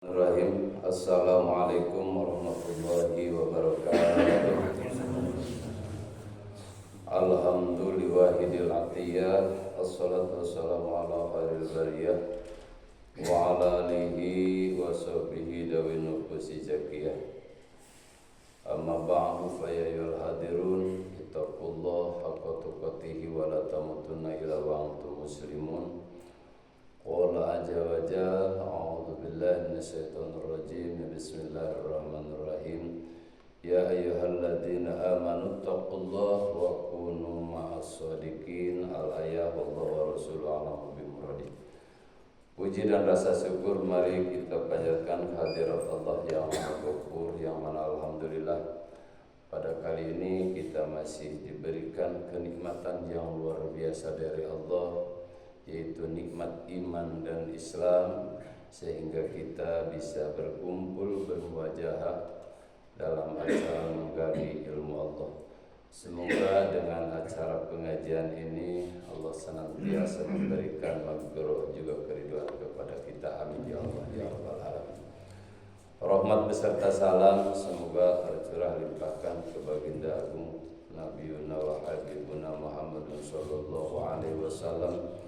Bismillahirrahmanirrahim. Assalamualaikum warahmatullahi wabarakatuh. Alhamdulillahil atiyah. Assalatu wassalamu ala khairil bariyah wa ala alihi wa sahbihi dawin nufusi zakiyah. Amma ba'du fa ya ayyuhal hadirun ittaqullaha haqqa tuqatih wa la tamutunna illa wa antum muslimun. Qala azza wa jalla a'udzu billahi minasyaitonir rajim. Bismillahirrahmanirrahim. Ya ayyuhalladzina amanu taqullaha wa kunu ma'as shadiqin. Al-ayah wallahu wa rasuluhu a'lamu bimuradi. Puji dan rasa syukur mari kita panjatkan kehadirat Allah yang Maha Ghafur, yang mana alhamdulillah pada kali ini kita masih diberikan kenikmatan yang luar biasa dari Allah, yaitu nikmat iman dan Islam, sehingga kita bisa berkumpul bermuajahah dalam acara menggali ilmu Allah. Semoga dengan acara pengajian ini Allah senantiasa memberikan maghfirah juga keridhaan kepada kita. Amin ya Allah ya rabbal alamin. Rahmat beserta salam semoga tercurah limpahkan ke baginda agung Nabiuna wa Habibuna Muhammadun sallallahu alaihi wasallam,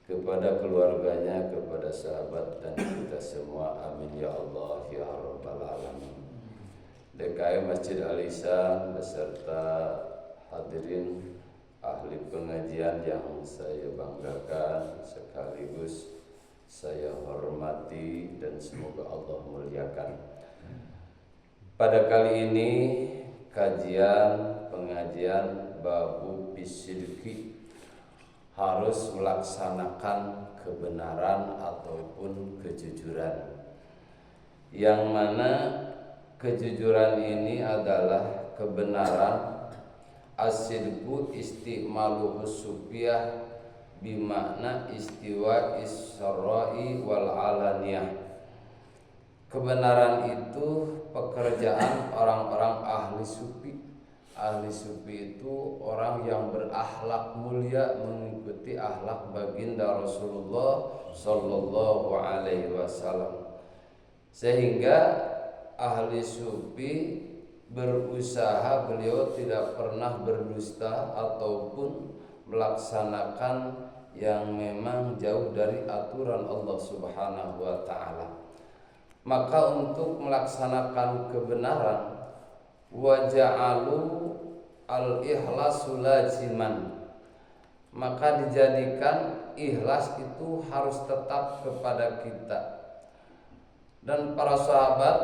kepada keluarganya, kepada sahabat dan kita semua. Amin ya Allah ya rabbal alamin. DKM Masjid Al-Ihsan beserta hadirin ahli pengajian yang saya banggakan sekaligus saya hormati dan semoga Allah muliakan. Pada kali ini kajian pengajian babu bisidqi, harus melaksanakan kebenaran ataupun kejujuran, yang mana kejujuran ini adalah kebenaran. As-sidqu istimalu husufiyah bimakna istiwa israi wal alaniyah. Kebenaran itu pekerjaan orang-orang ahli sufi. Ahli sufi itu orang yang berakhlak mulia, mengikuti akhlak baginda Rasulullah sallallahu alaihi wasallam, sehingga ahli sufi berusaha, beliau tidak pernah berdusta ataupun melaksanakan yang memang jauh dari aturan Allah Subhanahu wa taala. Maka untuk melaksanakan kebenaran, wa ja'alu al-ikhlasu laziman, maka dijadikan ikhlas itu harus tetap kepada kita. Dan para sahabat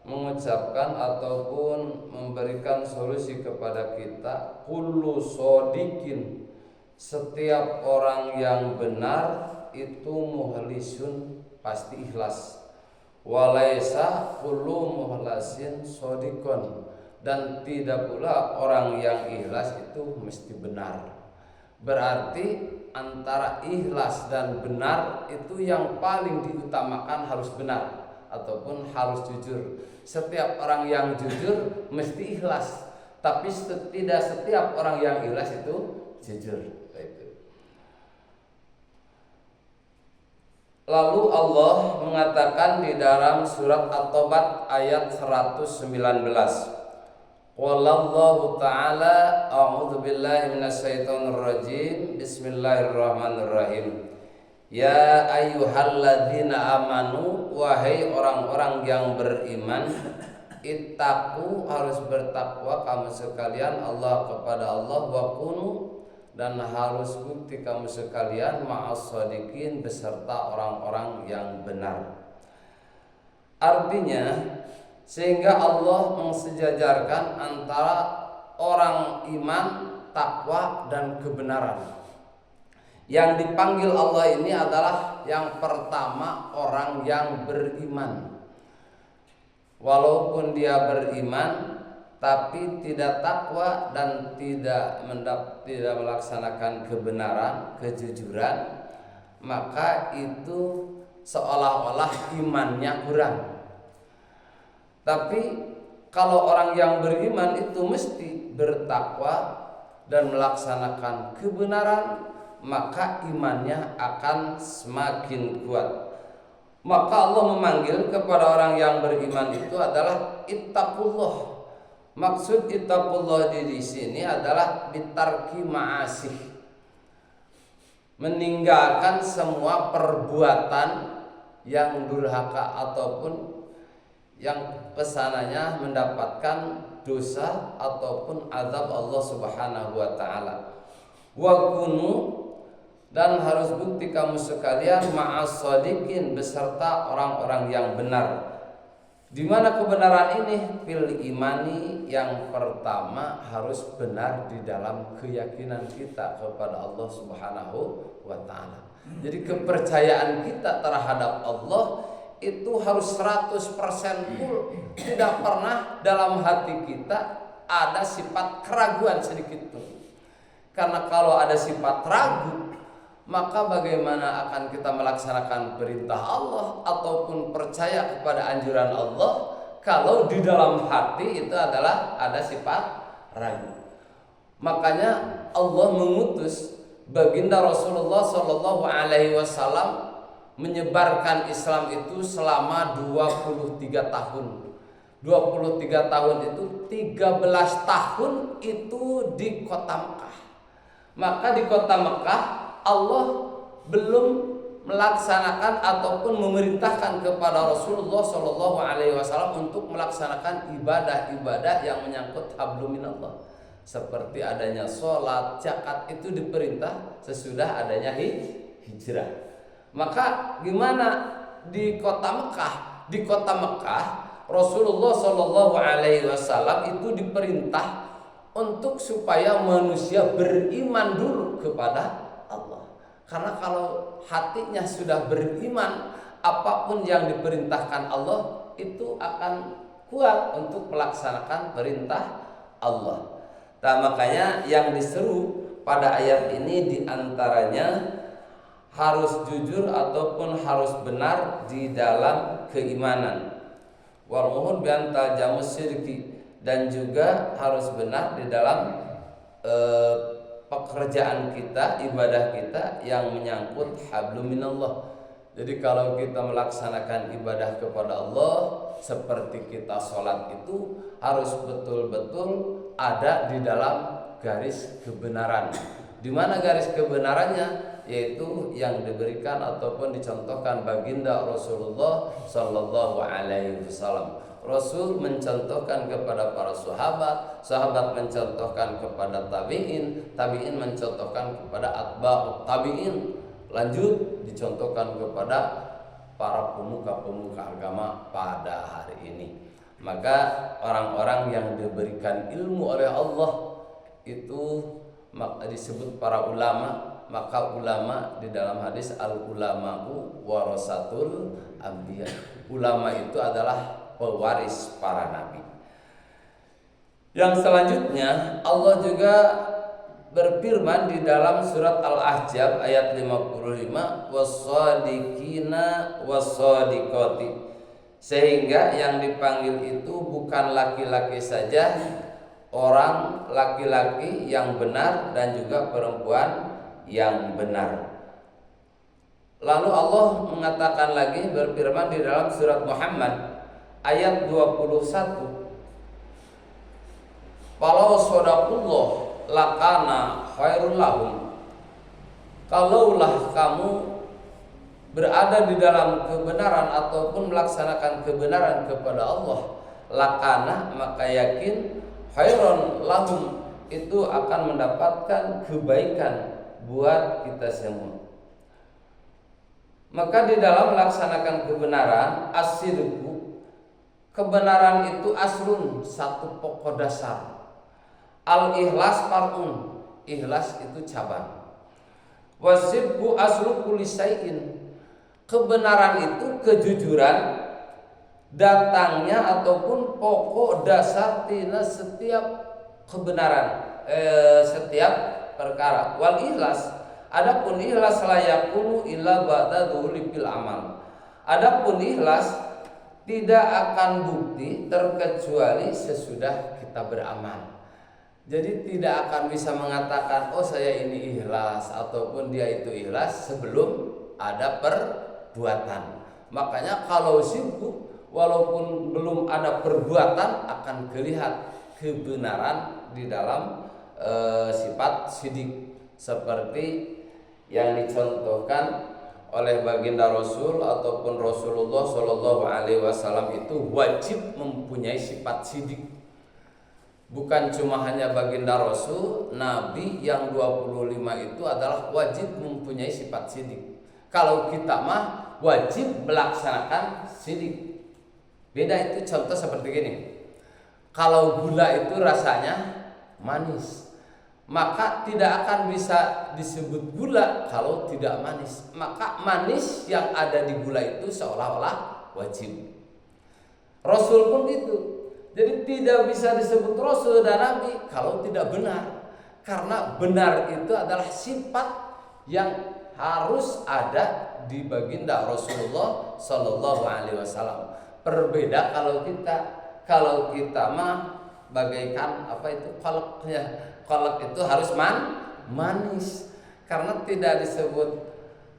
mengucapkan ataupun memberikan solusi kepada kita, kullu shodiqin, setiap orang yang benar itu mukhlisun, pasti ikhlas. Walaisa kullu mukhlasin shodiqon, dan tidak pula orang yang ikhlas itu mesti benar. Berarti antara ikhlas dan benar itu yang paling diutamakan harus benar ataupun harus jujur. Setiap orang yang jujur mesti ikhlas, tapi tidak setiap orang yang ikhlas itu jujur. Lalu Allah mengatakan di dalam surat At-Taubah ayat 119, Wallahu ta'ala a'udzu billahi minasyaitonir rajim. Bismillahirrahmanirrahim. Ya ayyuhalladzina amanu, wahai orang-orang yang beriman, ittaqu, harus bertakwa kamu sekalian Allah kepada Allah, wa kunu, dan harus bukti kamu sekalian ma'as shadiqin, beserta orang-orang yang benar. Artinya, sehingga Allah mensejajarkan antara orang iman, takwa dan kebenaran. Yang dipanggil Allah ini adalah yang pertama orang yang beriman. Walaupun dia beriman tapi tidak takwa dan tidak melaksanakan kebenaran, kejujuran, maka itu seolah-olah imannya kurang. Tapi kalau orang yang beriman itu mesti bertakwa dan melaksanakan kebenaran, maka imannya akan semakin kuat. Maka Allah memanggil kepada orang yang beriman itu adalah ittaqullah. Maksud ittaqullah di sini adalah bitarki ma'asih, meninggalkan semua perbuatan yang durhaka ataupun yang pesanannya mendapatkan dosa ataupun azab Allah Subhanahu wa taala. Wa kunu, dan harus bukti kamu sekalian ma'as shadiqin, beserta orang-orang yang benar. Di mana kebenaran ini? Fil imani, yang pertama harus benar di dalam keyakinan kita kepada Allah Subhanahu wa taala. Jadi kepercayaan kita terhadap Allah itu harus 100% full. Tidak pernah dalam hati kita ada sifat keraguan sedikit pun. Karena kalau ada sifat ragu, maka bagaimana akan kita melaksanakan perintah Allah ataupun percaya kepada anjuran Allah kalau di dalam hati itu adalah ada sifat ragu. Makanya Allah mengutus baginda Rasulullah Shallallahu Alaihi Wasallam menyebarkan Islam itu selama 23 tahun. 23 tahun itu 13 tahun itu di kota Mekah. Maka di kota Mekah Allah belum melaksanakan ataupun memerintahkan kepada Rasulullah Shallallahu Alaihi Wasallam untuk melaksanakan ibadah-ibadah yang menyangkut hablum minallah, seperti adanya sholat, zakat, itu diperintah sesudah adanya hijrah. Maka gimana di kota Mekah? Di kota Mekah Rasulullah Shallallahu Alaihi Wasallam itu diperintah untuk supaya manusia beriman dulu kepada Allah. Karena kalau hatinya sudah beriman, apapun yang diperintahkan Allah itu akan kuat untuk melaksanakan perintah Allah. Nah, makanya yang diseru pada ayat ini diantaranya harus jujur ataupun harus benar di dalam keimanan. Wal muhun bi anta jamus syirki, dan juga harus benar di dalam pekerjaan kita, ibadah kita yang menyangkut hablum minallah. Jadi kalau kita melaksanakan ibadah kepada Allah seperti kita sholat itu harus betul-betul ada di dalam garis kebenaran. Di mana garis kebenarannya? Yaitu yang diberikan ataupun dicontohkan baginda Rasulullah Sallallahu Alaihi Wasallam. Rasul mencontohkan kepada para sahabat, sahabat mencontohkan kepada tabi'in, tabi'in mencontohkan kepada atba'ut tabi'in, lanjut dicontohkan kepada para pemuka-pemuka agama pada hari ini. Maka orang-orang yang diberikan ilmu oleh Allah itu disebut para ulama. Maka ulama di dalam hadis al-ulama'u warasatul anbiya, ulama itu adalah pewaris para nabi. Yang selanjutnya Allah juga berfirman di dalam surat Al-Ahzab ayat 55, was-shadiqina was-shadiqati, sehingga yang dipanggil itu bukan laki-laki saja, orang laki-laki yang benar dan juga perempuan yang benar. Lalu Allah mengatakan lagi, berfirman di dalam surat Muhammad ayat 21, walau shadaqullah lakana khairul lahum, kalaulah kamu berada di dalam kebenaran ataupun melaksanakan kebenaran kepada Allah, lakana, maka yakin, khairun lahum, itu akan mendapatkan kebaikan buat kita semua. Maka di dalam melaksanakan kebenaran, asyirku, kebenaran itu aslun, satu pokok dasar. Al-ikhlas far'un, ikhlas itu cabang. Wasidku aslu kulli syai'in, kebenaran itu kejujuran, datangnya ataupun pokok dasar tina setiap kebenaran, setiap perkara. Wal ikhlas, adapun ikhlas la yakunu illa ba'da dzuri fil amal. Adapun ikhlas tidak akan bukti terkecuali sesudah kita beramal. Jadi tidak akan bisa mengatakan oh saya ini ikhlas ataupun dia itu ikhlas sebelum ada perbuatan. Makanya kalau sibuk, walaupun belum ada perbuatan, akan kelihatan kebenaran di dalam sifat sidik, seperti yang dicontohkan oleh baginda Rasul ataupun Rasulullah Shallallahu Alaihi Wasallam itu wajib mempunyai sifat sidik. Bukan cuma hanya baginda Rasul, Nabi yang 25 itu adalah wajib mempunyai sifat sidik. Kalau kita mah wajib melaksanakan sidik. Beda itu contoh seperti gini. Kalau gula itu rasanya manis, maka tidak akan bisa disebut gula kalau tidak manis. Maka manis yang ada di gula itu seolah-olah wajib. Rasul pun gitu. Jadi tidak bisa disebut Rasul dan Nabi kalau tidak benar. Karena benar itu adalah sifat yang harus ada di baginda Rasulullah Sallallahu Alaihi Wasallam. Berbeda kalau kita mah bagaikan apa itu kolaknya. Kolak itu harus manis, karena tidak disebut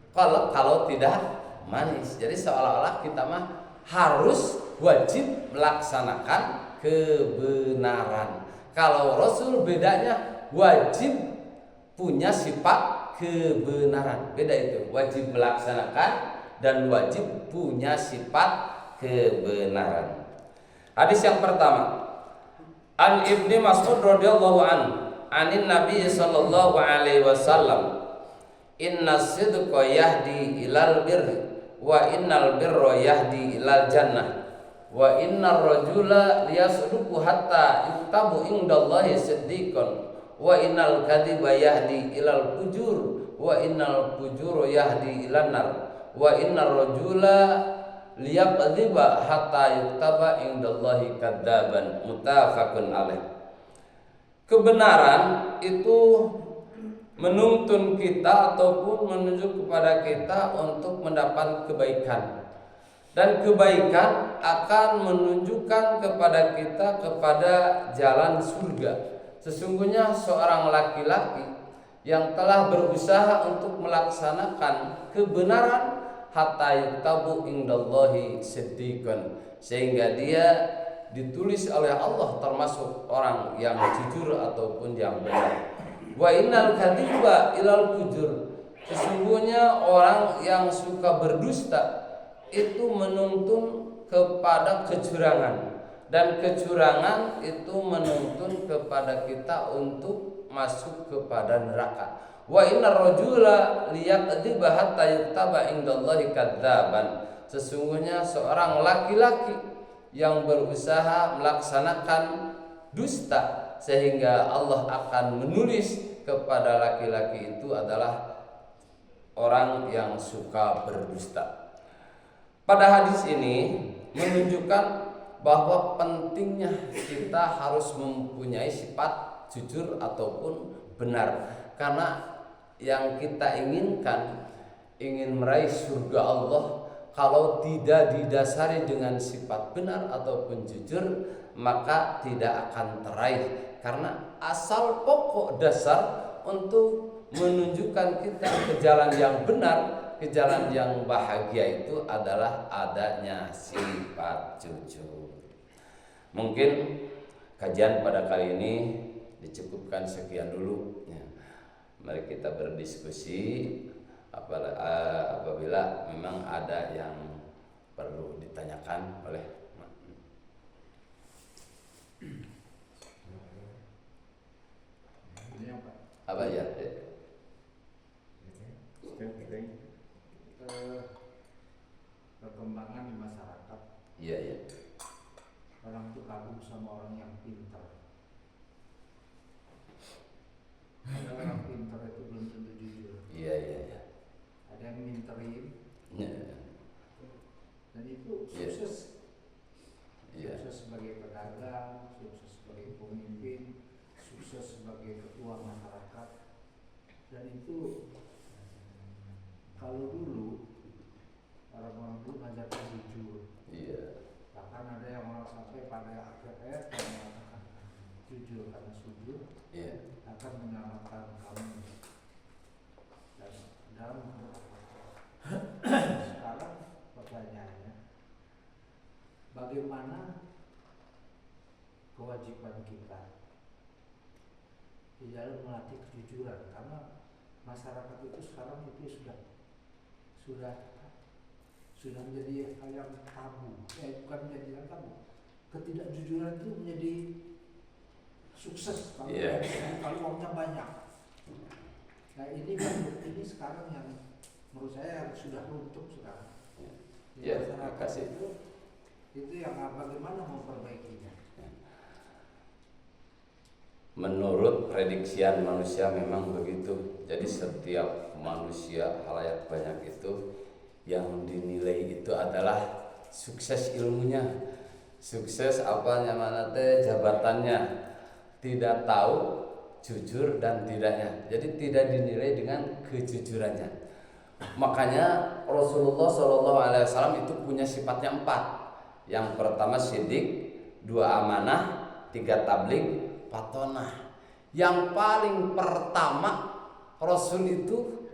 kolak kalau tidak manis. Jadi seolah-olah kita mah harus wajib melaksanakan kebenaran. Kalau Rasul bedanya wajib punya sifat kebenaran. Beda itu, wajib melaksanakan dan wajib punya sifat kebenaran. Hadis yang pertama, An Ibnu Mas'ud radhiyallahu anhu anin Nabi sallallahu alaihi wasallam, inna sidqa yahdi ilal birri wa innal birra yahdi ilal jannah wa innar rajula liyasduqu hatta yuktabu indallahi siddiqan wa innal kadhiba yahdi ilal fujur wa innal fujura yahdi ilan nar wa innar rajula liyaqdhiba hatta yuktaba indallahi kadzaban. Muttafaqun alaih. Kebenaran itu menuntun kita ataupun menunjuk kepada kita untuk mendapat kebaikan, dan kebaikan akan menunjukkan kepada kita kepada jalan surga. Sesungguhnya seorang laki-laki yang telah berusaha untuk melaksanakan kebenaran hatta yuktabu indallahi siddiqan, sehingga dia ditulis oleh Allah termasuk orang yang jujur ataupun yang benar. Wa innal kadhiba ilal fujur, sesungguhnya orang yang suka berdusta itu menuntun kepada kecurangan, dan kecurangan itu menuntun kepada kita untuk masuk kepada neraka. Wa innar rajula liyaqdhiba hatta yuktaba indallahi kadzaban, sesungguhnya seorang laki-laki yang berusaha melaksanakan dusta sehingga Allah akan menulis kepada laki-laki itu adalah orang yang suka berdusta. Pada hadis ini menunjukkan bahwa pentingnya kita harus mempunyai sifat jujur ataupun benar, karena yang kita inginkan, ingin meraih surga Allah, kalau tidak didasari dengan sifat benar ataupun jujur, maka tidak akan teraih. Karena asal pokok dasar untuk menunjukkan kita ke jalan yang benar, ke jalan yang bahagia itu adalah adanya sifat jujur. Mungkin kajian pada kali ini dicukupkan sekian dulu ya. Mari kita berdiskusi apabila memang ada yang perlu ditanyakan oleh apa ya? Perkembangan di masyarakat. Iya ya. Orang itu kagum sama orang yang pintar. Ada orang pintar itu belum tentu jujur. Iya iya ya. Ada yang minterin. Ya. Dan itu sukses. Ya. Sukses sebagai pedagang, sukses sebagai pemimpin, sukses sebagai ketua masyarakat. Dan itu kalau dulu orang-orang dulu mengajarkan jujur. Iya. Bahkan ada yang orang sampai pada akhirnya mengatakan jujur karena sujud akan menyelamatkan kamu. Dan dalam sekarang pertanyaan bagaimana kewajiban kita di dalam melatih kejujuran, karena masyarakat itu sekarang itu sudah menjadi hal yang tabu, bukan menjadi hal tabu. Ketidakjujuran itu menjadi sukses kalau uangnya banyak. Nah ini sekarang yang menurut saya sudah runtuh sekarang. Terima kasih. Itu yang bagaimana memperbaikinya? Menurut prediksian manusia memang begitu. Jadi setiap manusia halayak banyak itu yang dinilai itu adalah sukses ilmunya, sukses jabatannya, tidak tahu jujur dan tidaknya. Jadi tidak dinilai dengan kejujurannya. Makanya Rasulullah SAW itu punya sifatnya 4. Yang pertama sidik, 2 amanah, 3 tabligh, 4 tonah. Yang paling pertama Rasul itu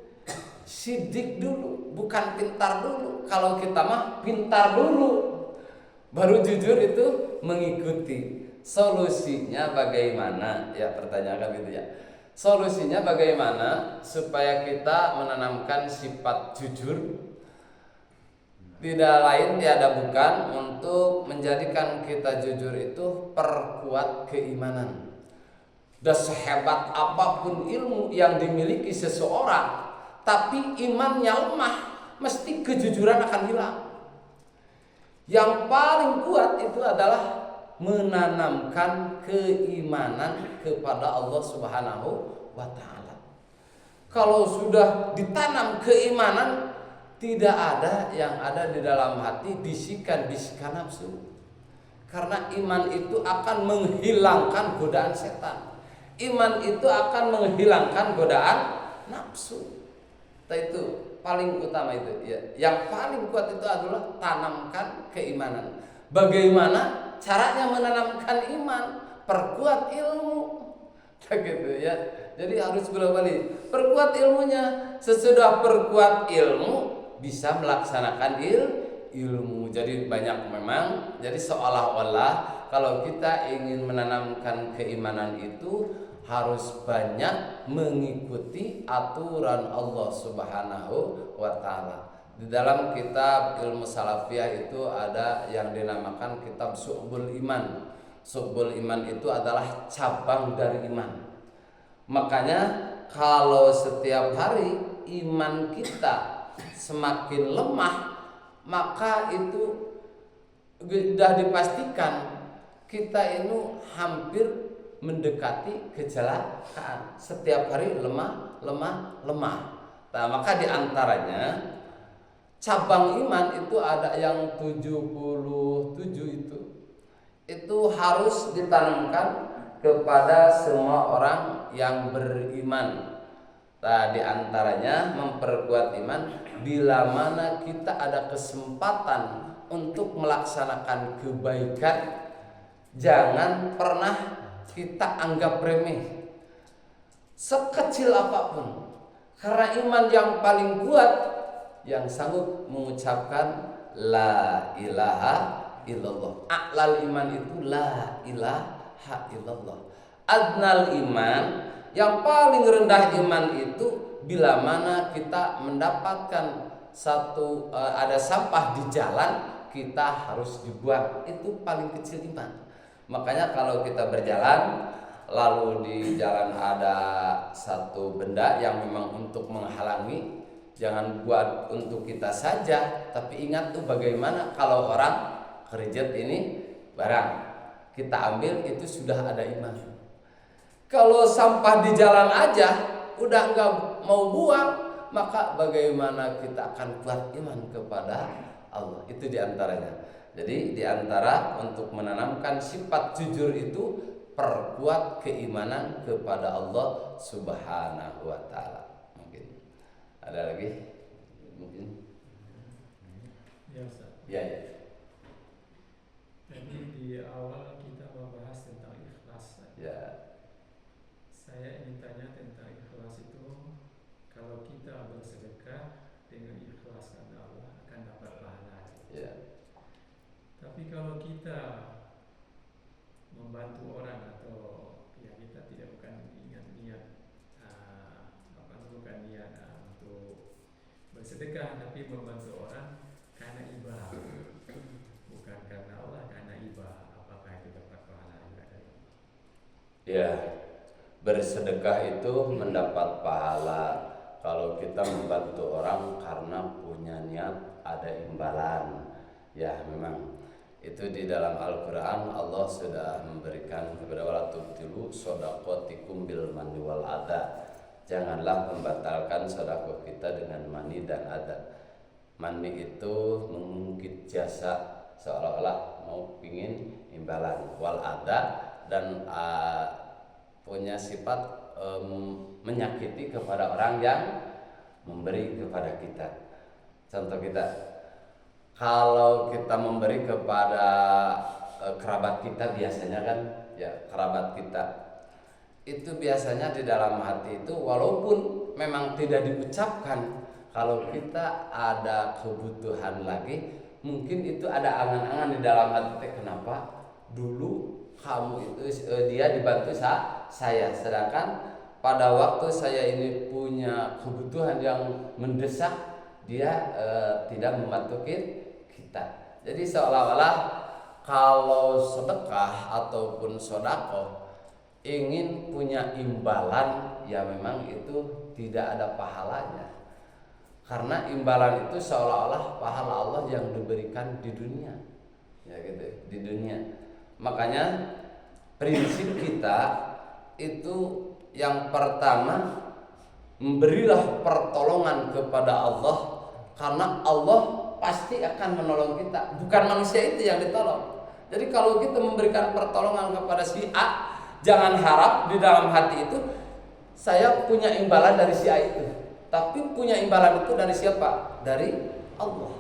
sidik dulu, bukan pintar dulu. Kalau kita mah pintar dulu, baru jujur itu mengikuti. Solusinya bagaimana? Ya pertanyakan gitu ya. Solusinya bagaimana supaya kita menanamkan sifat jujur? Tidak lain tiada bukan untuk menjadikan kita jujur itu perkuat keimanan. Dan sehebat apapun ilmu yang dimiliki seseorang, tapi imannya lemah, mesti kejujuran akan hilang. Yang paling kuat itu adalah menanamkan keimanan kepada Allah Subhanahu wa ta'ala. Kalau sudah ditanam keimanan, tidak ada yang ada di dalam hati bisikan-bisikan nafsu. Karena iman itu akan menghilangkan godaan setan. Iman itu akan menghilangkan godaan nafsu. Itu paling utama itu ya. Yang paling kuat itu adalah tanamkan keimanan. Bagaimana caranya menanamkan iman? Perkuat ilmu. Gitu ya. Jadi harus bolak-balik. Perkuat ilmunya. Sesudah perkuat ilmu bisa melaksanakan ilmu. Jadi banyak memang. Jadi seolah-olah kalau kita ingin menanamkan keimanan itu harus banyak mengikuti aturan Allah Subhanahu wa ta'ala. Di dalam kitab ilmu salafiyah itu ada yang dinamakan kitab Syu'bul Iman. Syu'bul Iman itu adalah cabang dari iman. Makanya kalau setiap hari iman kita semakin lemah, maka itu sudah dipastikan kita ini hampir mendekati kecelakaan. Setiap hari lemah. Nah, maka diantaranya cabang iman itu ada yang 77 itu harus ditanamkan kepada semua orang yang beriman. Nah, diantaranya memperkuat iman bila mana kita ada kesempatan untuk melaksanakan kebaikan, jangan pernah kita anggap remeh sekecil apapun, karena iman yang paling kuat yang sanggup mengucapkan la ilaha illallah. A'lal iman itu la ilaha illallah. Adnal iman, yang paling rendah iman itu bila mana kita mendapatkan ada sampah di jalan, kita harus dibuang. Itu paling kecil iman. Makanya kalau kita berjalan lalu di jalan ada satu benda yang memang untuk menghalangi, jangan buat untuk kita saja, tapi ingat tuh bagaimana kalau orang kerjet ini barang kita ambil, itu sudah ada iman. Kalau sampah di jalan aja udah enggak mau buang, maka bagaimana kita akan kuat iman kepada Allah? Itu diantaranya. Jadi diantara untuk menanamkan sifat jujur itu perkuat keimanan kepada Allah Subhanahu wa ta'ala. Mungkin ada lagi? Mungkin. Ya, Ustaz. Ya. Jadi di awal kita membahas tentang ikhlas. Ya. Saya ingin tanya tentang ikhlas itu, kalau kita bersedekah dengan ikhlas karena Allah akan dapat pahala. Ya. Tapi kalau kalau kita membantu orang atau ya kita tidak bukan niat bukan niat untuk bersedekah, tapi membantu orang karena ibadah, bukan karena Allah, karena ibadah, apakah itu dapat pahala juga dari Allah? Ya, bersedekah itu mendapat pahala kalau kita membantu orang karena punya niat ada imbalan. Ya, memang itu di dalam Al-Quran Allah sudah memberikan kepada wala tubtilu shadaqatikum bil manni wal adha. Janganlah membatalkan sedekah kita dengan mani dan adha. Mani itu mengungkit jasa, seolah-olah mau pingin imbalan. Wal adha dan punya sifat menyakiti kepada orang yang memberi kepada kita. Contoh kita, kalau kita memberi kepada kerabat kita biasanya kan, ya kerabat kita itu biasanya di dalam hati itu walaupun memang tidak diucapkan, kalau kita ada kebutuhan lagi, mungkin itu ada angan-angan di dalam hati, kenapa dulu kamu itu dia dibantu saya, sedangkan pada waktu saya ini punya kebutuhan yang mendesak, dia tidak membantu kita. Jadi seolah-olah kalau sedekah ataupun sodako ingin punya imbalan, ya memang itu tidak ada pahalanya. Karena imbalan itu seolah-olah pahala Allah yang diberikan di dunia, ya gitu, di dunia. Makanya prinsip kita itu yang pertama, memberilah pertolongan kepada Allah, karena Allah pasti akan menolong kita, bukan manusia itu yang ditolong. Jadi kalau kita memberikan pertolongan kepada si A, jangan harap di dalam hati itu saya punya imbalan dari si A itu, tapi punya imbalan itu dari siapa? Dari Allah.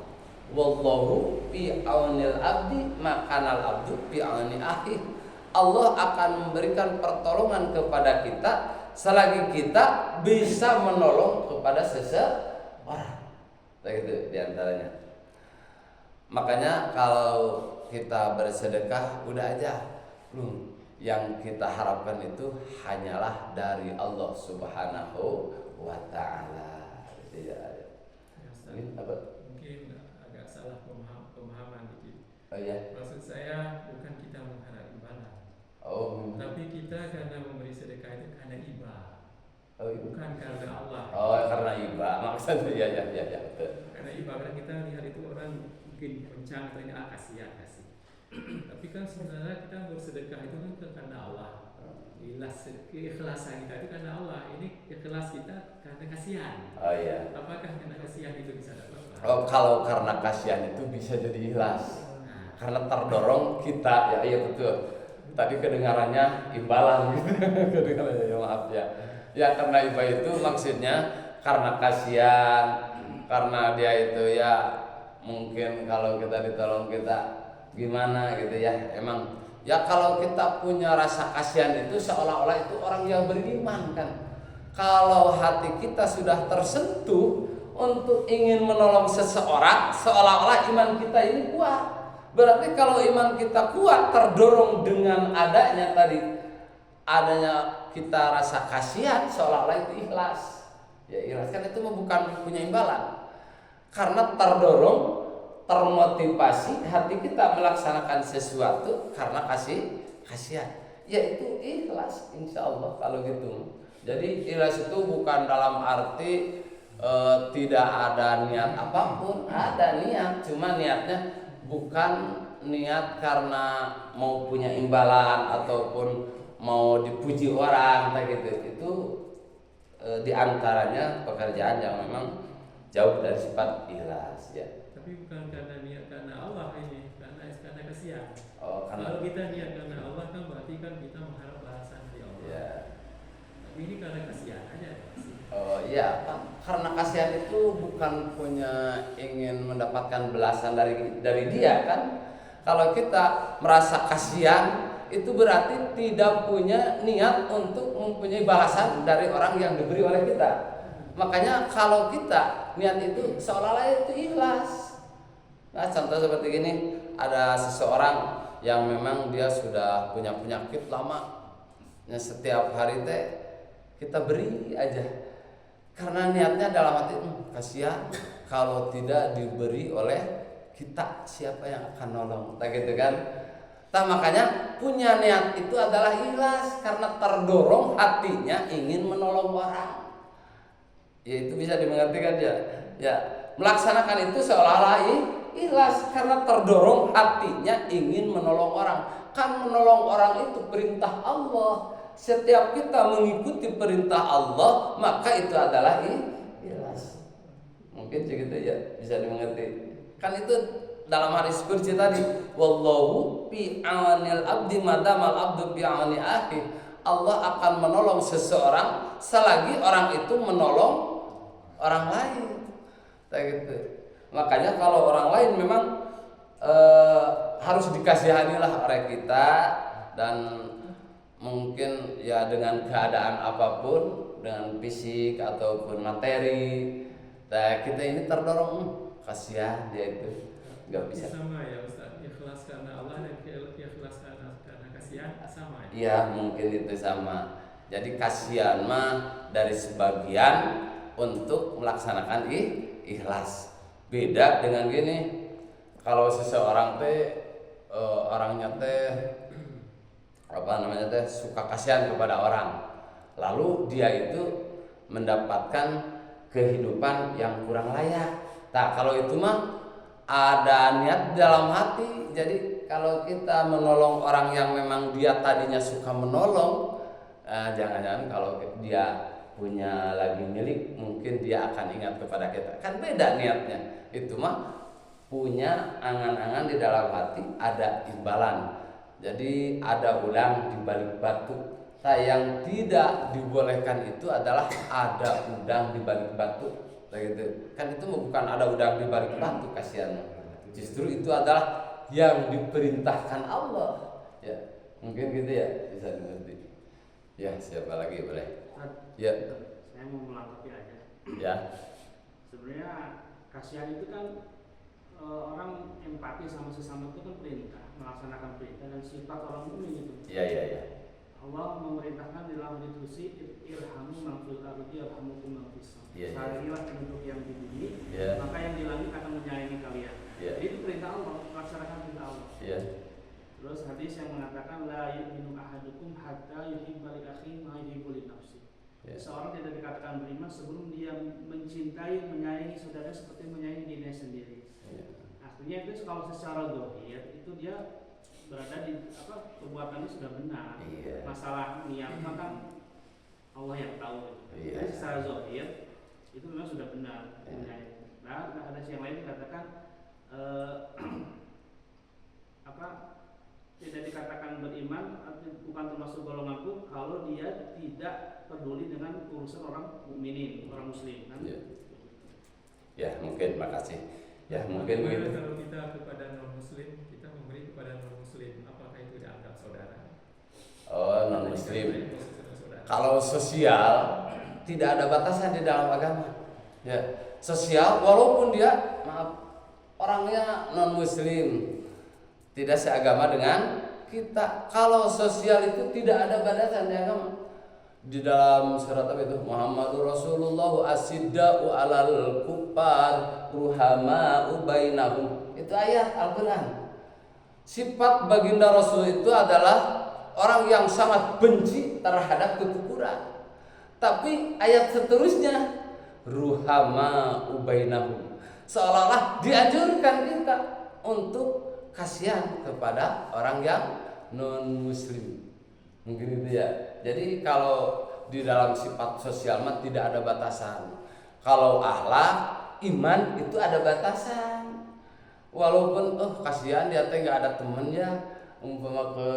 Wallahu fi aunil abdi makanal abdu fi auni akhi. Allah akan memberikan pertolongan kepada kita selagi kita bisa menolong kepada seseorang. Begitu diantaranya. Makanya kalau kita bersedekah udah aja, yang kita harapkan itu hanyalah dari Allah Subhanahu wa Ta'ala. Mungkin agak salah pemahaman dikit. Oh ya. Maksud saya bukan kita mengharap imbalan. Tapi kita karena memberi sedekah itu karena iba. Bukan karena Allah. Karena iba. Maksudnya ya. Karena iba, karena kita lihat itu orang mungkin kencang atau ini kasihan kasih. Tapi kan sebenarnya kita bersedekah itu kan karena Allah. Keikhlasan kita itu karena Allah. Ini ikhlas kita karena kasihan. Oh iya. Apakah karena kasihan itu bisa dapat? Kalau karena kasihan itu bisa jadi ikhlas. Karena terdorong kita, ya iya betul. Tadi kedengarannya imbalan gitu. Kedengarannya ya maaf ya. Ya karena iba itu maksudnya karena kasihan, karena dia itu ya mungkin kalau kita ditolong kita gimana gitu ya. Emang ya kalau kita punya rasa kasihan itu seolah-olah itu orang yang beriman kan. Kalau hati kita sudah tersentuh untuk ingin menolong seseorang, seolah-olah iman kita ini kuat. Berarti kalau iman kita kuat, terdorong dengan adanya kita rasa kasihan, seolah-olah itu ikhlas. Ya ikhlas kan itu bukan punya imbalan. Karena terdorong, termotivasi hati kita melaksanakan sesuatu karena kasihan. Yaitu ikhlas, insya Allah kalau gitu. Jadi ikhlas itu bukan dalam arti tidak ada niat apapun, ada niat, cuma niatnya bukan niat karena mau punya imbalan ataupun mau dipuji orang kayak gitu. Itu diantaranya pekerjaan yang memang jauh dari sifat ikhlas ya. Tapi bukan karena niat karena Allah ini, karena kasihan. Karena kalau kita niat karena Allah kan berarti kan kita mengharap balasan dari Allah. Ya. Tapi ini karena kasihan aja. Iya, karena kasihan itu bukan punya ingin mendapatkan balasan dari dia kan. Kalau kita merasa kasihan itu berarti tidak punya niat untuk mempunyai balasan dari orang yang diberi oleh kita. Makanya kalau kita niat itu seolah-olah itu ikhlas. Nah contoh seperti gini, ada seseorang yang memang dia sudah punya penyakit lama, yang setiap hari teh kita beri aja karena niatnya dalam hati kasihan kalau tidak diberi oleh kita, siapa yang akan nolong, tak gitu kan. Makanya punya niat itu adalah ikhlas karena terdorong hatinya ingin menolong orang. Ya itu bisa dimengerti kan ya. Ya, melaksanakan itu seolah-olah ikhlas karena terdorong hatinya ingin menolong orang. Kan menolong orang itu perintah Allah. Setiap kita mengikuti perintah Allah, maka itu adalah ikhlas. Mungkin segitu ya, bisa dimengerti. Kan itu dalam hadis qudsi tadi, wallahu fi aunil abdi madamal abdu fi auni akhi. Allah akan menolong seseorang selagi orang itu menolong orang lain. Kayak gitu. Makanya kalau orang lain memang harus dikasihanilah oleh kita, dan mungkin ya dengan keadaan apapun, dengan fisik ataupun materi, kita ini terdorong kasihan dia itu nggak bisa. Sama ya Ustaz, ikhlas karena Allah dan ikhlas karena kasihan sama ya? Iya mungkin itu sama. Jadi kasihan mah dari sebagian untuk melaksanakan ikhlas. Beda dengan gini, kalau seseorang teh orangnya teh suka kasihan kepada orang, lalu dia itu mendapatkan kehidupan yang kurang layak. Nah kalau itu mah ada niat dalam hati. Jadi kalau kita menolong orang yang memang dia tadinya suka menolong, jangan-jangan kalau dia punya lagi milik, mungkin dia akan ingat kepada kita. Kan beda niatnya. Itu mah punya angan-angan di dalam hati, ada imbalan. Jadi ada udang di balik batu. Yang tidak dibolehkan itu adalah ada udang di balik batu. Gitu. Kan itu bukan ada udang di balik batu, kasihan. Justru itu adalah yang diperintahkan Allah. Ya, mungkin gitu ya, bisa dimengerti. Ya, siapa lagi boleh? Ya. Saya mau melengkapi aja. Ya. Sebenarnya kasihan itu kan orang empati sama sesama itu kan perintah, melaksanakan perintah dan sifat orang mukmin itu. Iya. Allah memerintahkan di dalam hadits qudsi, irhamu man fil ardi yarhamukum man fis sama. Sayangilah penduduk yang di bumi, maka yang di langit akan menyayangi kalian. Jadi itu perintah Allah, melaksanakan perintah Allah. Terus hadis yang mengatakan la yu'minu ahadukum hatta yuhibba li akhihi ma yuhibbu li nafsihi. Seorang tidak dikatakan beriman sebelum dia mencintai, menyayangi saudara seperti menyayangi dirinya sendiri. Artinya itu kalau secara zahir itu dia berada di perbuatannya sudah benar. Masalah niat kan Allah yang tahu. Jadi secara zahir itu memang sudah benar. Nah, ada yang lain dikatakan tidak dikatakan beriman, bukan termasuk golonganku kalau dia tidak peduli dengan urusan orang mukminin, orang muslim kan? Ya mungkin, makasih. Ya mungkin begitu. Kalau kita kepada non muslim, kita memberi kepada non muslim, apakah itu dianggap saudara? Oh, non muslim. Kalau sosial tidak ada batasan di dalam agama. Ya, sosial walaupun dia orangnya non muslim, tidak seagama dengan kita. Kalau sosial itu tidak ada batasan di agama. Di dalam surat apa itu? Muhammadur Rasulullah asidda'u 'alal kuffar ruhama'u bainahum. Itu ayat Al-Qur'an. Sifat baginda Rasul itu adalah orang yang sangat benci terhadap kekufuran. Tapi ayat seterusnya ruhama'u bainahum, seolah-olah dianjurkan kita untuk kasihan kepada orang yang non muslim. Mungkin itu ya. Jadi kalau di dalam sifat sosial mah tidak ada batasan. Kalau akhlak, iman itu ada batasan. Walaupun kasihan dia teh nggak ada temennya, umpama ke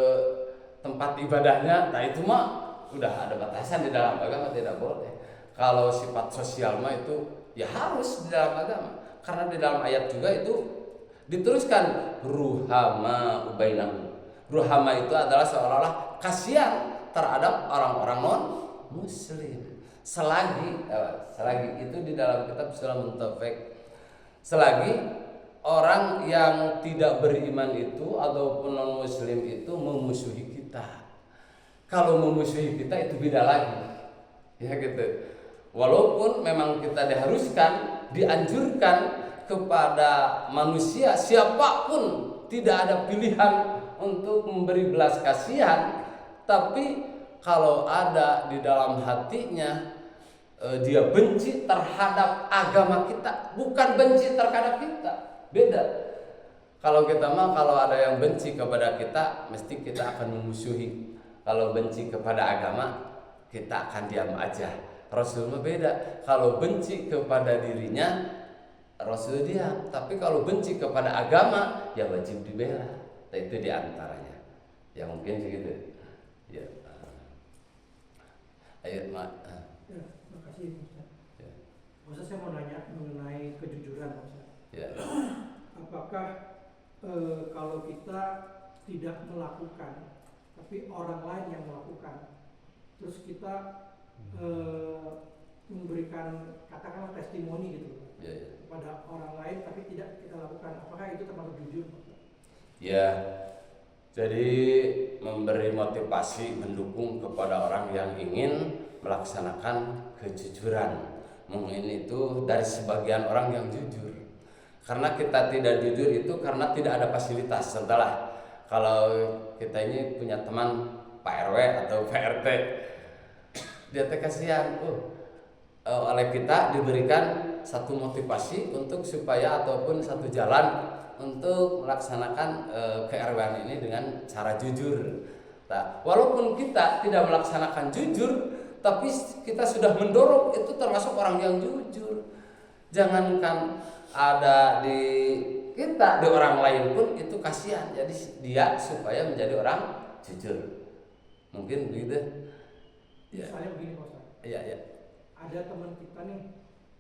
tempat ibadahnya, nah itu mah udah ada batasan di dalam agama, tidak boleh. Kalau sifat sosial mah itu ya harus di dalam agama. Karena di dalam ayat juga itu diteruskan ruhama ubainahum. Ruhama itu adalah seolah-olah kasihan terhadap orang-orang non muslim. Selagi itu di dalam kitab Sulamun Taufik, selagi orang yang tidak beriman itu ataupun non muslim itu memusuhi kita. Kalau memusuhi kita itu beda lagi, ya gitu. Walaupun memang kita dianjurkan kepada manusia siapapun, tidak ada pilihan untuk memberi belas kasihan, tapi kalau ada di dalam hatinya dia benci terhadap agama kita, bukan benci terhadap kita, beda. Kalau kita mah kalau ada yang benci kepada kita, mesti kita akan memusuhi. Kalau benci kepada agama, kita akan diam aja. Rasul mah beda. Kalau benci kepada dirinya, Rasul diam. Tapi kalau benci kepada agama, ya wajib dibela. Itu diantaranya. Ya mungkin segitu. Ya. Ayo, Mak. Ya, makasih Ustaz. Ya. Ustaz, saya mau nanya mengenai kejujuran Ustaz. Ya. Apakah kalau kita tidak melakukan, tapi orang lain yang melakukan, terus kita memberikan katakanlah testimoni gitu Ya. kepada orang lain, tapi tidak kita lakukan, apakah itu termasuk jujur? Ya. Jadi memberi motivasi, mendukung kepada orang yang ingin melaksanakan kejujuran. Mungkin itu dari sebagian orang yang jujur. Karena kita tidak jujur itu karena tidak ada fasilitas. Setelah kalau kita ini punya teman Pak RW atau Pak RT, dia teh kasihan, oleh kita diberikan satu motivasi untuk supaya ataupun satu jalan untuk melaksanakan ke-RW-an ini dengan cara jujur. Nah, walaupun kita tidak melaksanakan jujur, tapi kita sudah mendorong, itu termasuk orang yang jujur. Jangankan ada di kita, di orang lain pun itu kasihan. Jadi dia supaya menjadi orang jujur. Mungkin begitu. Ya. Misalnya begini Pak Ustaz. Iya, iya. Ada teman kita nih,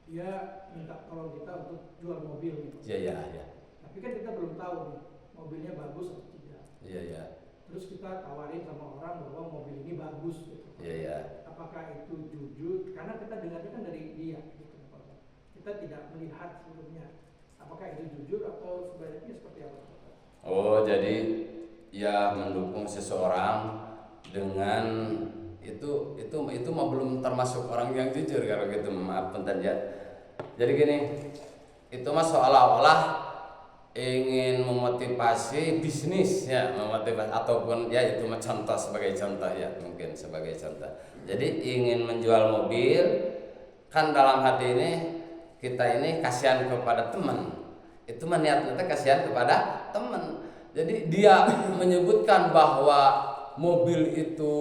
dia minta tolong kita untuk jual mobil gitu. Iya, iya, iya. Tapi kan kita belum tahu nih, mobilnya bagus atau tidak. Iya, iya. Terus kita tawarin sama orang bahwa mobil ini bagus gitu. Iya, iya. Apakah itu jujur? Karena kita dengarnya kan dari dia gitu. Kita tidak melihat sebelumnya. Apakah itu jujur atau sebaliknya seperti apa? Oh, jadi ya mendukung seseorang dengan itu mah belum termasuk orang yang jujur kalau gitu, maaf punten ya. Jadi gini, itu mah seolah-olah ingin memotivasi bisnis ya, memotivasi ataupun ya itu mah contoh, sebagai contoh ya, mungkin sebagai contoh. Jadi ingin menjual mobil, kan dalam hati ini kita ini kasihan kepada teman. Itu mah niat kita kasihan kepada teman. Jadi dia menyebutkan bahwa mobil itu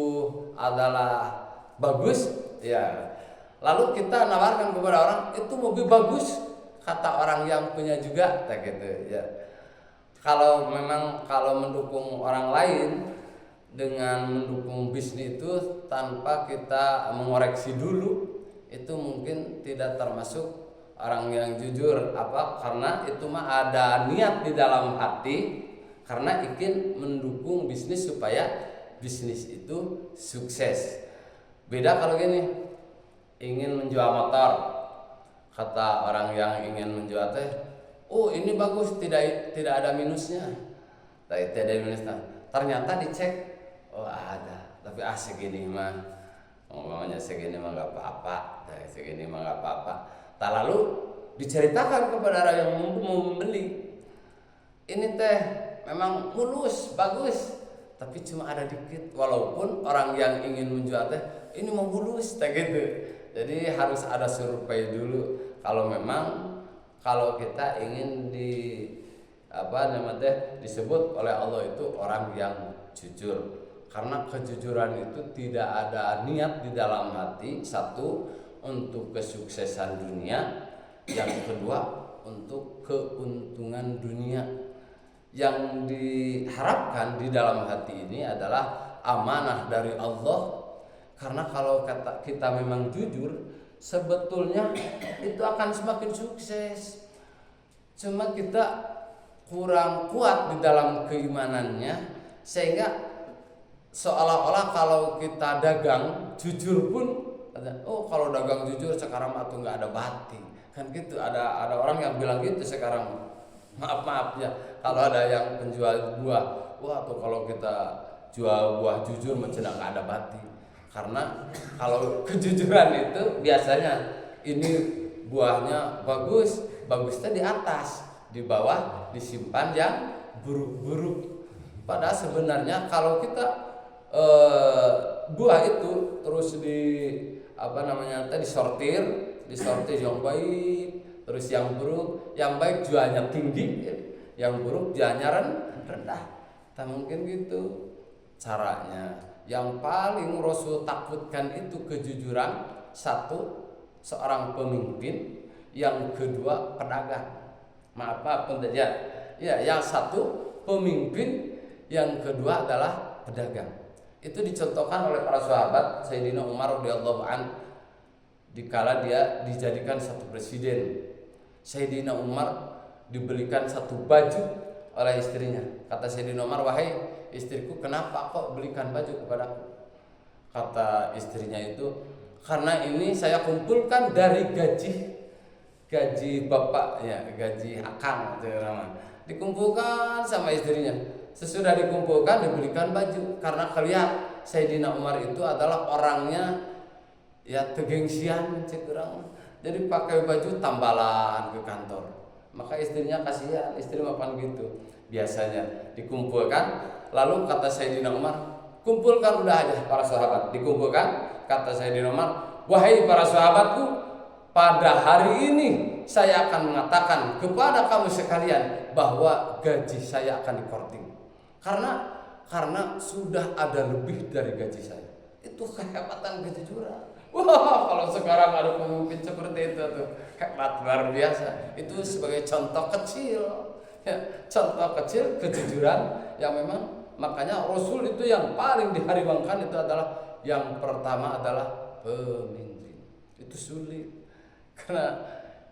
adalah bagus ya. Lalu kita nawarkan kepada orang, itu mobil bagus, kata orang yang punya juga, kayak gitu ya. Kalau mendukung orang lain dengan mendukung bisnis itu tanpa kita mengoreksi dulu, itu mungkin tidak termasuk orang yang jujur. Karena itu mah ada niat di dalam hati, karena ingin mendukung bisnis supaya bisnis itu sukses. Beda kalau gini, ingin menjual motor, kata orang yang ingin menjual teh, oh ini bagus, tidak ada minusnya, tidak ada minusnya. Ternyata dicek, oh ada, tapi segini mah, ngomongnya segini mah nggak apa-apa, segini mah nggak apa-apa. Tak lalu diceritakan kepada orang yang mau membeli, ini teh memang mulus, bagus, tapi cuma ada dikit. Walaupun orang yang ingin menjual teh ini mau mulus, tak gitu. Jadi harus ada survei dulu. Kalau kita ingin disebut oleh Allah itu orang yang jujur. Karena kejujuran itu tidak ada niat di dalam hati. Satu, untuk kesuksesan dunia. Yang kedua, untuk keuntungan dunia. Yang diharapkan di dalam hati ini adalah amanah dari Allah. Karena kalau kita memang jujur, sebetulnya itu akan semakin sukses. Cuma kita kurang kuat di dalam keimanannya, sehingga seolah-olah kalau kita dagang jujur pun, kalau dagang jujur sekarang tuh nggak ada bati, kan gitu. Ada orang yang bilang gitu sekarang. Maaf ya, kalau ada yang penjual buah, wah tuh kalau kita jual buah jujur mencegah nggak ada bati. Karena kalau kejujuran itu biasanya ini buahnya bagusnya di atas, di bawah disimpan yang buruk-buruk. Padahal sebenarnya kalau kita buah itu terus disortir yang baik, terus yang buruk, yang baik jualnya tinggi, yang buruk jualnya rendah. Tak mungkin gitu caranya. Yang paling Rasul takutkan itu kejujuran, satu seorang pemimpin, yang kedua pedagang. Maaf ya. Ya, yang satu pemimpin, yang kedua adalah pedagang. Itu dicontohkan oleh para sahabat. Sayyidina Umar radhiyallahu anhu dikala dia dijadikan satu presiden, Sayyidina Umar dibelikan satu baju oleh istrinya. Kata Sayyidina Umar, wahai istriku, kenapa kok belikan baju kepadaku? Kata istrinya itu, karena ini saya kumpulkan dari gaji bapak ya, gaji akang itu namanya. Dikumpulkan sama istrinya. Sesudah dikumpulkan dibelikan baju, karena kelihatan Sayyidina Umar itu adalah orangnya ya tegengsian cek orang. Jadi pakai baju tambalan ke kantor. Maka istrinya kasihan, istri mapan gitu. Biasanya dikumpulkan, lalu kata Sayyidina Umar, kumpulkan udah aja para sahabat. Dikumpulkan, kata Sayyidina Umar, wahai para sahabatku, pada hari ini saya akan mengatakan kepada kamu sekalian bahwa gaji saya akan dikorting. Karena sudah ada lebih dari gaji saya. Itu kehebatan kejujuran. Wah, kalau sekarang ada pemimpin seperti itu tuh hebat luar biasa. Itu sebagai contoh kecil, ya, contoh kecil kejujuran yang memang makanya Rasul itu yang paling dihariwangkan itu adalah yang pertama adalah pemimpin. Itu sulit karena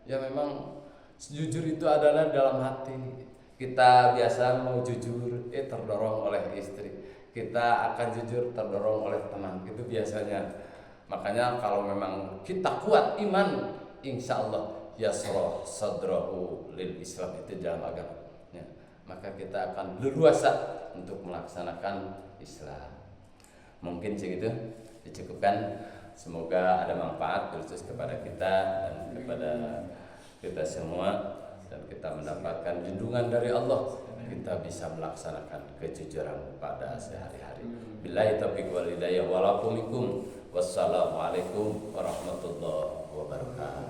ya memang jujur itu adalah dalam hati. Kita biasa mau jujur, terdorong oleh istri. Kita akan jujur terdorong oleh teman. Itu biasanya. Makanya kalau memang kita kuat iman, insya Allah yasroh sadrahu lil Islam, itu dalam agama. Ya, maka kita akan leluasa untuk melaksanakan Islam. Mungkin segitu dicukupkan. Semoga ada manfaat khusus kepada kita dan kepada kita semua, dan kita mendapatkan lindungan dari Allah. Kita bisa melaksanakan kejujuran pada sehari-hari. Billahi taufiq wal hidayah. Wassalamualaikum warahmatullahi wabarakatuh.